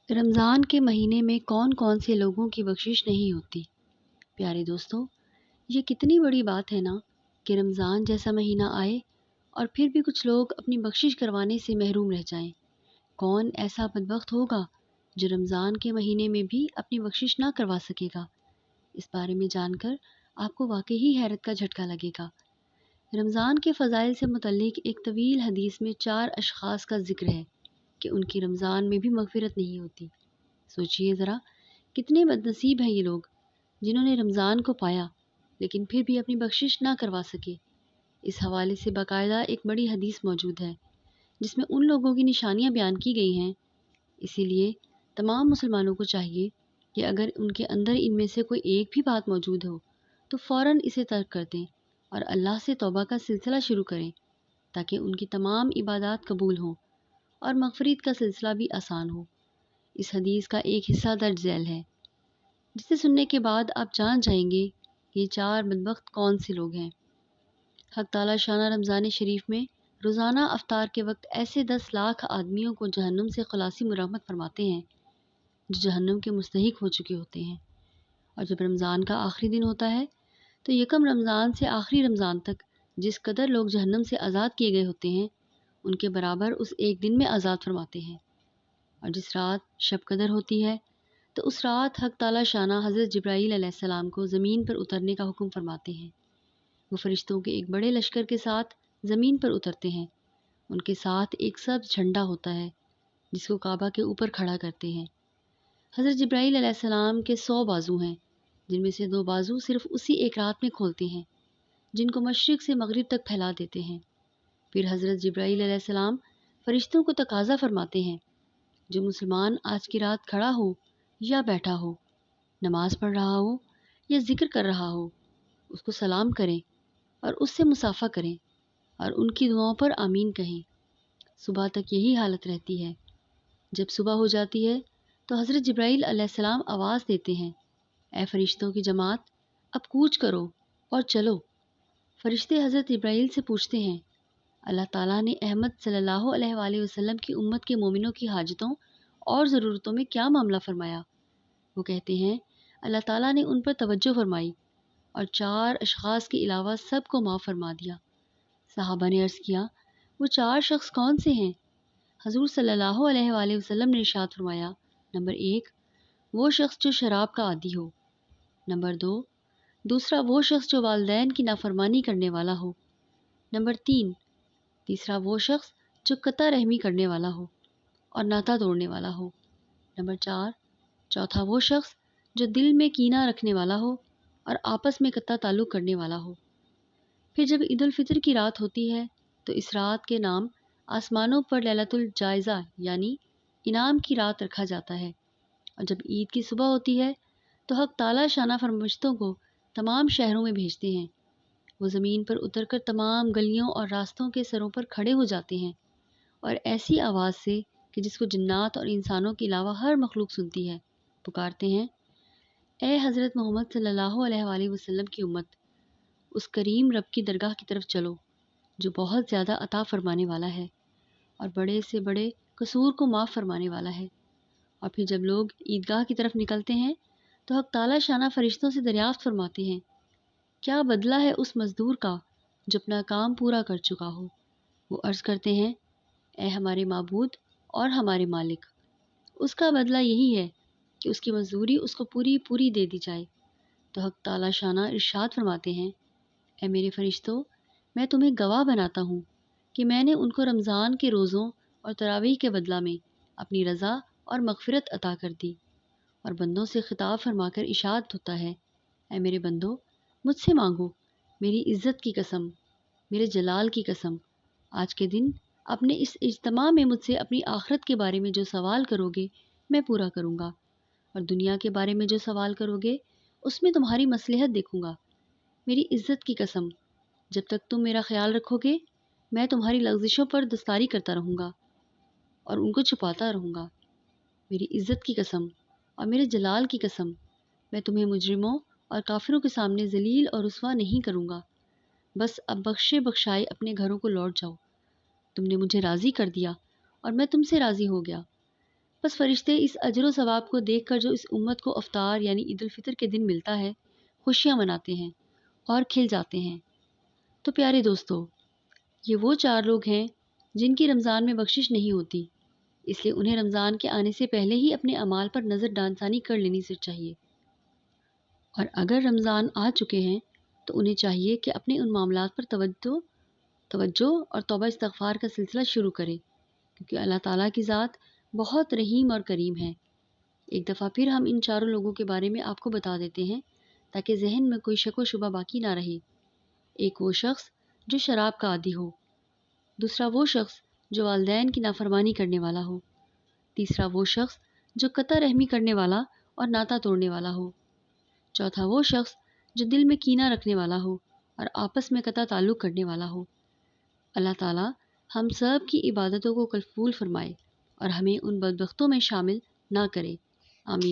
رمضان کے مہینے میں کون کون سے لوگوں کی بخشش نہیں ہوتی؟ پیارے دوستوں، یہ کتنی بڑی بات ہے نا کہ رمضان جیسا مہینہ آئے اور پھر بھی کچھ لوگ اپنی بخشش کروانے سے محروم رہ جائیں۔ کون ایسا بدبخت ہوگا جو رمضان کے مہینے میں بھی اپنی بخشش نہ کروا سکے گا؟ اس بارے میں جان کر آپ کو واقعی حیرت کا جھٹکا لگے گا۔ رمضان کے فضائل سے متعلق ایک طویل حدیث میں 4 اشخاص کا ذکر ہے کہ ان کی رمضان میں بھی مغفرت نہیں ہوتی۔ سوچئے ذرا، کتنے بد نصیب ہیں یہ لوگ جنہوں نے رمضان کو پایا لیکن پھر بھی اپنی بخشش نہ کروا سکے۔ اس حوالے سے باقاعدہ ایک بڑی حدیث موجود ہے جس میں ان لوگوں کی نشانیاں بیان کی گئی ہیں۔ اسی لیے تمام مسلمانوں کو چاہیے کہ اگر ان کے اندر ان میں سے کوئی ایک بھی بات موجود ہو تو فوراً اسے ترک کر دیں اور اللہ سے توبہ کا سلسلہ شروع کریں تاکہ ان کی تمام عبادات قبول ہوں اور مغفرت کا سلسلہ بھی آسان ہو۔ اس حدیث کا ایک حصہ درج ذیل ہے جسے سننے کے بعد آپ جان جائیں گے کہ یہ 4 بدبخت کون سے لوگ ہیں۔ حق تعالی شانہ رمضان شریف میں روزانہ افطار کے وقت ایسے 10 لاکھ آدمیوں کو جہنم سے خلاصی مرحمت فرماتے ہیں جو جہنم کے مستحق ہو چکے ہوتے ہیں۔ اور جب رمضان کا آخری دن ہوتا ہے تو یکم رمضان سے آخری رمضان تک جس قدر لوگ جہنم سے آزاد کیے گئے ہوتے ہیں ان کے برابر اس ایک دن میں آزاد فرماتے ہیں۔ اور جس رات شب قدر ہوتی ہے تو اس رات حق تعالی شانہ حضرت جبرائیل علیہ السلام کو زمین پر اترنے کا حکم فرماتے ہیں۔ وہ فرشتوں کے ایک بڑے لشکر کے ساتھ زمین پر اترتے ہیں۔ ان کے ساتھ ایک سبز جھنڈا ہوتا ہے جس کو کعبہ کے اوپر کھڑا کرتے ہیں۔ حضرت جبرائیل علیہ السلام کے 100 بازو ہیں جن میں سے 2 بازو صرف اسی ایک رات میں کھولتے ہیں جن کو مشرق سے مغرب تک پھیلا دیتے ہیں۔ پھر حضرت جبرائیل علیہ السلام فرشتوں کو تقاضا فرماتے ہیں جو مسلمان آج کی رات کھڑا ہو یا بیٹھا ہو، نماز پڑھ رہا ہو یا ذکر کر رہا ہو، اس کو سلام کریں اور اس سے مصافحہ کریں اور ان کی دعاؤں پر آمین کہیں۔ صبح تک یہی حالت رہتی ہے۔ جب صبح ہو جاتی ہے تو حضرت جبرائیل علیہ السلام آواز دیتے ہیں، اے فرشتوں کی جماعت، اب کوچ کرو اور چلو۔ فرشتے حضرت جبرائیل سے پوچھتے ہیں، اللہ تعالیٰ نے احمد صلی اللہ علیہ وآلہ وسلم کی امت کے مومنوں کی حاجتوں اور ضرورتوں میں کیا معاملہ فرمایا؟ وہ کہتے ہیں، اللہ تعالیٰ نے ان پر توجہ فرمائی اور 4 اشخاص کے علاوہ سب کو معاف فرما دیا۔ صحابہ نے عرض کیا، وہ 4 شخص کون سے ہیں؟ حضور صلی اللہ علیہ وآلہ وسلم نے ارشاد فرمایا، نمبر 1 وہ شخص جو شراب کا عادی ہو، نمبر 2 دوسرا وہ شخص جو والدین کی نافرمانی کرنے والا ہو، نمبر 3 تیسرا وہ شخص جو قطع رحمی کرنے والا ہو اور ناتا توڑنے والا ہو، نمبر 4 چوتھا وہ شخص جو دل میں کینہ رکھنے والا ہو اور آپس میں قطع تعلق کرنے والا ہو۔ پھر جب عید الفطر کی رات ہوتی ہے تو اس رات کے نام آسمانوں پر لیلۃ الجائزہ یعنی انعام کی رات رکھا جاتا ہے۔ اور جب عید کی صبح ہوتی ہے تو حق تعالی شانہ فرشتوں کو تمام شہروں میں بھیجتے ہیں۔ وہ زمین پر اتر کر تمام گلیوں اور راستوں کے سروں پر کھڑے ہو جاتے ہیں اور ایسی آواز سے کہ جس کو جنات اور انسانوں کے علاوہ ہر مخلوق سنتی ہے پکارتے ہیں، اے حضرت محمد صلی اللہ علیہ وآلہ وسلم کی امت، اس کریم رب کی درگاہ کی طرف چلو جو بہت زیادہ عطا فرمانے والا ہے اور بڑے سے بڑے قصور کو معاف فرمانے والا ہے۔ اور پھر جب لوگ عیدگاہ کی طرف نکلتے ہیں تو حق تعالی شانہ فرشتوں سے دریافت فرماتے ہیں، کیا بدلہ ہے اس مزدور کا جو اپنا کام پورا کر چکا ہو؟ وہ عرض کرتے ہیں، اے ہمارے معبود اور ہمارے مالک، اس کا بدلہ یہی ہے کہ اس کی مزدوری اس کو پوری پوری دے دی جائے۔ تو حق تعالی شانہ ارشاد فرماتے ہیں، اے میرے فرشتوں، میں تمہیں گواہ بناتا ہوں کہ میں نے ان کو رمضان کے روزوں اور تراویح کے بدلہ میں اپنی رضا اور مغفرت عطا کر دی۔ اور بندوں سے خطاب فرما کر ارشاد ہوتا ہے، اے میرے بندو، مجھ سے مانگو، میری عزت کی قسم، میرے جلال کی قسم، آج کے دن اپنے اس اجتماع میں مجھ سے اپنی آخرت کے بارے میں جو سوال کرو گے میں پورا کروں گا، اور دنیا کے بارے میں جو سوال کرو گے اس میں تمہاری مصلحت دیکھوں گا۔ میری عزت کی قسم، جب تک تم میرا خیال رکھو گے میں تمہاری لغزشوں پر دستاری کرتا رہوں گا اور ان کو چھپاتا رہوں گا۔ میری عزت کی قسم اور میرے جلال کی قسم، میں تمہیں مجرموں اور کافروں کے سامنے ذلیل اور رسوا نہیں کروں گا۔ بس اب بخشے بخشائے اپنے گھروں کو لوٹ جاؤ، تم نے مجھے راضی کر دیا اور میں تم سے راضی ہو گیا۔ بس فرشتے اس اجر و ثواب کو دیکھ کر جو اس امت کو افطار یعنی عید الفطر کے دن ملتا ہے خوشیاں مناتے ہیں اور کھل جاتے ہیں۔ تو پیارے دوستو، یہ وہ 4 لوگ ہیں جن کی رمضان میں بخشش نہیں ہوتی، اس لیے انہیں رمضان کے آنے سے پہلے ہی اپنے اعمال پر نظر ثانی کر لینی سے چاہیے، اور اگر رمضان آ چکے ہیں تو انہیں چاہیے کہ اپنے ان معاملات پر توجہ اور توبہ استغفار کا سلسلہ شروع کریں، کیونکہ اللہ تعالیٰ کی ذات بہت رحیم اور کریم ہے۔ ایک دفعہ پھر ہم ان 4 لوگوں کے بارے میں آپ کو بتا دیتے ہیں تاکہ ذہن میں کوئی شک و شبہ باقی نہ رہے۔ ایک وہ شخص جو شراب کا عادی ہو، دوسرا وہ شخص جو والدین کی نافرمانی کرنے والا ہو، تیسرا وہ شخص جو قطع رحمی کرنے والا اور ناتا توڑنے والا ہو، چوتھا وہ شخص جو دل میں کینہ رکھنے والا ہو اور آپس میں قطع تعلق کرنے والا ہو۔ اللہ تعالیٰ ہم سب کی عبادتوں کو قبول فرمائے اور ہمیں ان بدبختوں میں شامل نہ کرے۔ آمین۔